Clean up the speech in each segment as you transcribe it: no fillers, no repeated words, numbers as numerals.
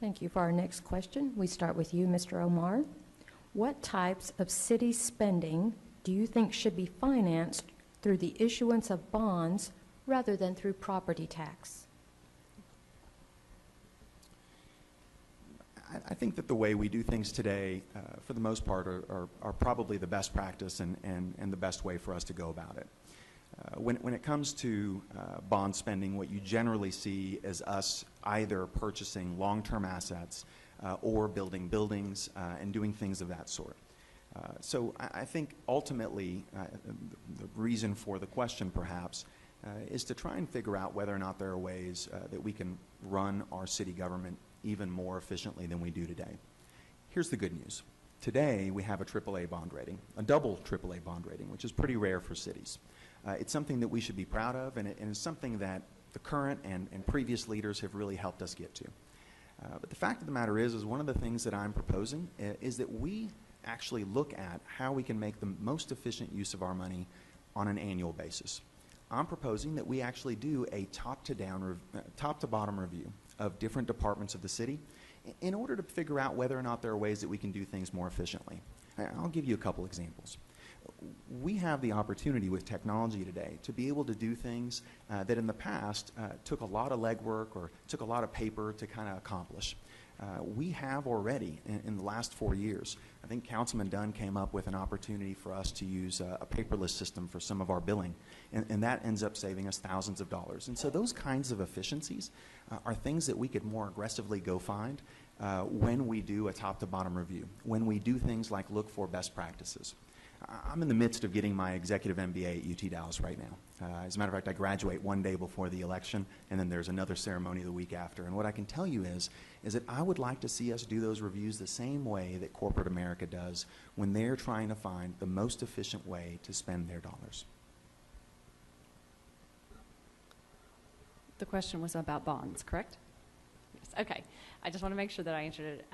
Thank you. For our next question, we start with you, Mr. Omar. What types of city spending do you think should be financed through the issuance of bonds rather than through property tax? I think that the way we do things today, for the most part, are probably the best practice and the best way for us to go about it. When it comes to bond spending, what you generally see is us either purchasing long-term assets or building buildings and doing things of that sort. So I think ultimately the reason for the question perhaps is to try and figure out whether or not there are ways that we can run our city government even more efficiently than we do today. Here's the good news. Today we have a AAA bond rating, a double AAA bond rating, which is pretty rare for cities. It's something that we should be proud of, and it's something that the current and previous leaders have really helped us get to. But the fact of the matter is one of the things that I'm proposing is that we actually look at how we can make the most efficient use of our money on an annual basis. I'm proposing that we actually do a top to bottom review of different departments of the city in order to figure out whether or not there are ways that we can do things more efficiently. I'll give you a couple examples. We have the opportunity with technology today to be able to do things that in the past took a lot of legwork or took a lot of paper to kind of accomplish. We have already, in the last 4 years, I think Councilman Dunn came up with an opportunity for us to use a paperless system for some of our billing, and that ends up saving us thousands of dollars. And so those kinds of efficiencies are things that we could more aggressively go find when we do a top-to-bottom review, when we do things like look for best practices. I'm in the midst of getting my executive MBA at UT Dallas right now. As a matter of fact, I graduate one day before the election, and then there's another ceremony the week after. And what I can tell you is that I would like to see us do those reviews the same way that corporate America does when they're trying to find the most efficient way to spend their dollars. The question was about bonds, correct? Yes. Okay. I just want to make sure that I answered it.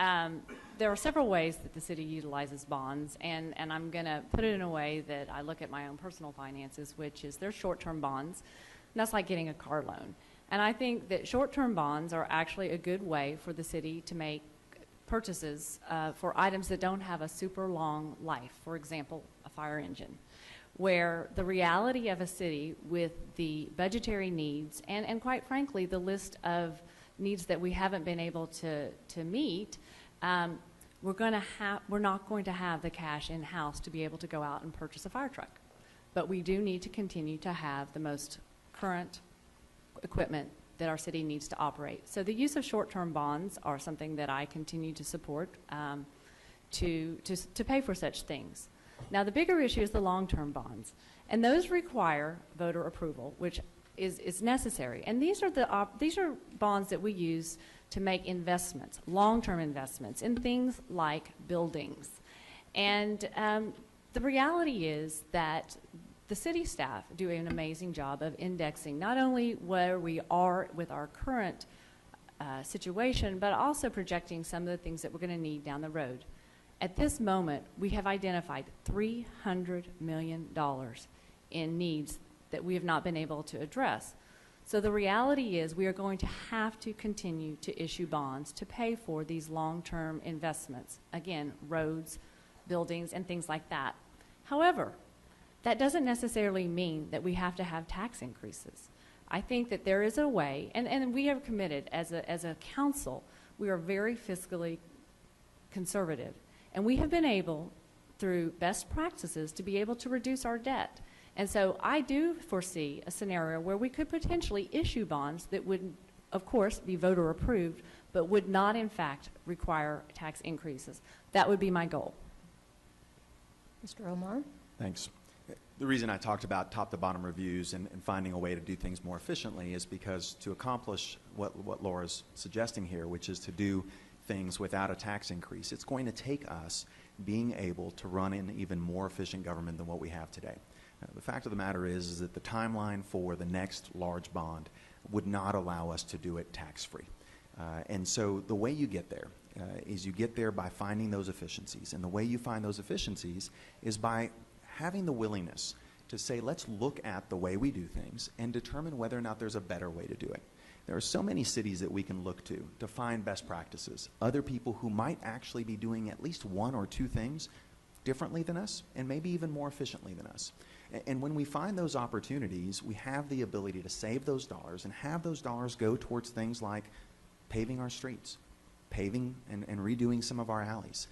There are several ways that the city utilizes bonds, and I'm going to put it in a way that I look at my own personal finances, which is they're short-term bonds, and that's like getting a car loan. And I think that short-term bonds are actually a good way for the city to make purchases for items that don't have a super long life. For example, a fire engine, where the reality of a city with the budgetary needs and quite frankly, the list of needs that we haven't been able to meet, we're not going to have the cash in-house to be able to go out and purchase a fire truck. But we do need to continue to have the most current equipment that our city needs to operate. So the use of short-term bonds are something that I continue to support to pay for such things. Now the bigger issue is the long-term bonds, and those require voter approval, which is necessary. And these are bonds that we use to make investments, long-term investments in things like buildings. And the reality is that the city staff do an amazing job of indexing not only where we are with our current situation, but also projecting some of the things that we're going to need down the road. At this moment, we have identified $300 million in needs that we have not been able to address. So the reality is we are going to have to continue to issue bonds to pay for these long-term investments. Again, roads, buildings, and things like that. However, that doesn't necessarily mean that we have to have tax increases. I think that there is a way, and we have committed as a council, we are very fiscally conservative. And we have been able, through best practices, to be able to reduce our debt. And so I do foresee a scenario where we could potentially issue bonds that would, of course, be voter approved, but would not, in fact, require tax increases. That would be my goal. Mr. Omar? Thanks. The reason I talked about top-to-bottom reviews and finding a way to do things more efficiently is because to accomplish what Laura's suggesting here, which is to do things without a tax increase, it's going to take us being able to run an even more efficient government than what we have today. The fact of the matter is that the timeline for the next large bond would not allow us to do it tax-free. And so the way you get there is you get there by finding those efficiencies. And the way you find those efficiencies is by having the willingness to say, let's look at the way we do things and determine whether or not there's a better way to do it. There are so many cities that we can look to find best practices, other people who might actually be doing at least one or two things differently than us and maybe even more efficiently than us. And when we find those opportunities, we have the ability to save those dollars and have those dollars go towards things like paving our streets, paving and redoing some of our alleys.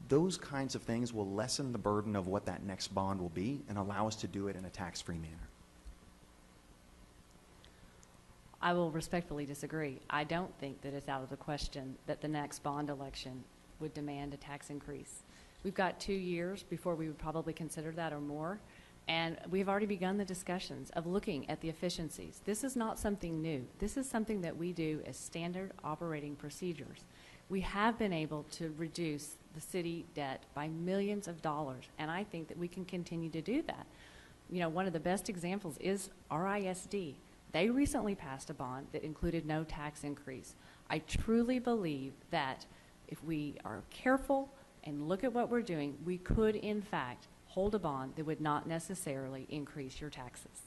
Those kinds of things will lessen the burden of what that next bond will be and allow us to do it in a tax-free manner. I will respectfully disagree. I don't think that it's out of the question that the next bond election would demand a tax increase. We've got 2 years before we would probably consider that or more, and we've already begun the discussions of looking at the efficiencies. This is not something new. This is something that we do as standard operating procedures. We have been able to reduce the city debt by millions of dollars, and I think that we can continue to do that. You know, one of the best examples is RISD. They recently passed a bond that included no tax increase. I truly believe that if we are careful and look at what we're doing, we could, in fact, hold a bond that would not necessarily increase your taxes.